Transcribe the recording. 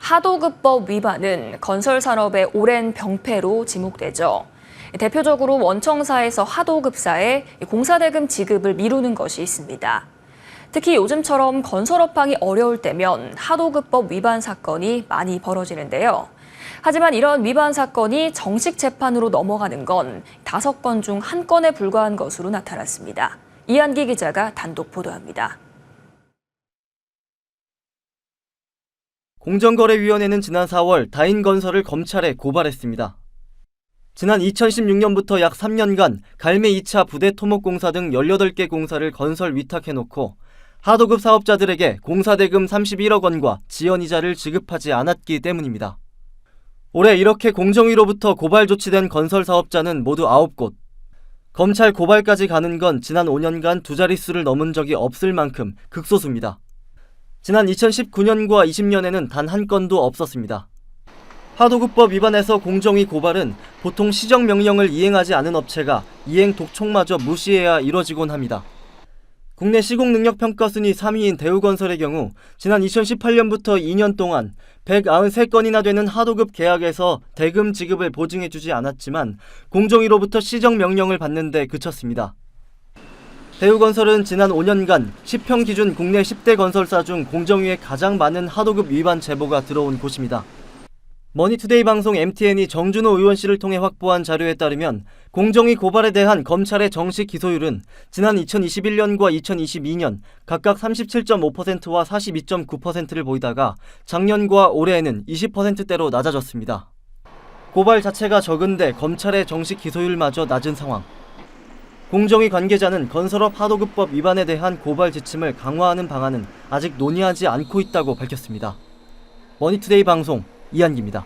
하도급법 위반은 건설산업의 오랜 병폐로 지목되죠. 대표적으로 원청사에서 하도급사에 공사대금 지급을 미루는 것이 있습니다. 특히 요즘처럼 건설업황이 어려울 때면 하도급법 위반 사건이 많이 벌어지는데요. 하지만 이런 위반 사건이 정식 재판으로 넘어가는 건 5건 중 1건에 불과한 것으로 나타났습니다. 이한기 기자가 단독 보도합니다. 공정거래위원회는 지난 4월 다인건설을 검찰에 고발했습니다. 지난 2016년부터 약 3년간 갈매 2차 부대 토목공사 등 18개 공사를 건설 위탁해놓고 하도급 사업자들에게 공사대금 31억 원과 지연이자를 지급하지 않았기 때문입니다. 올해 이렇게 공정위로부터 고발 조치된 건설 사업자는 모두 9곳. 검찰 고발까지 가는 건 지난 5년간 2자릿수를 넘은 적이 없을 만큼 극소수입니다. 지난 2019년과 20년에는 단 1건도 없었습니다. 하도급법 위반에서 공정위 고발은 보통 시정명령을 이행하지 않은 업체가 이행 독촉마저 무시해야 이뤄지곤 합니다. 국내 시공능력평가 순위 3위인 대우건설의 경우 지난 2018년부터 2년 동안 193건이나 되는 하도급 계약에서 대금 지급을 보증해주지 않았지만 공정위로부터 시정명령을 받는 데 그쳤습니다. 대우건설은 지난 5년간 10평 기준 국내 10대 건설사 중 공정위에 가장 많은 하도급 위반 제보가 들어온 곳입니다. 머니투데이 방송 MTN이 정준호 의원 씨를 통해 확보한 자료에 따르면 공정위 고발에 대한 검찰의 정식 기소율은 지난 2021년과 2022년 각각 37.5%와 42.9%를 보이다가 작년과 올해에는 20%대로 낮아졌습니다. 고발 자체가 적은데 검찰의 정식 기소율마저 낮은 상황. 공정위 관계자는 건설업 하도급법 위반에 대한 고발 지침을 강화하는 방안은 아직 논의하지 않고 있다고 밝혔습니다. 머니투데이 방송 이한기입니다.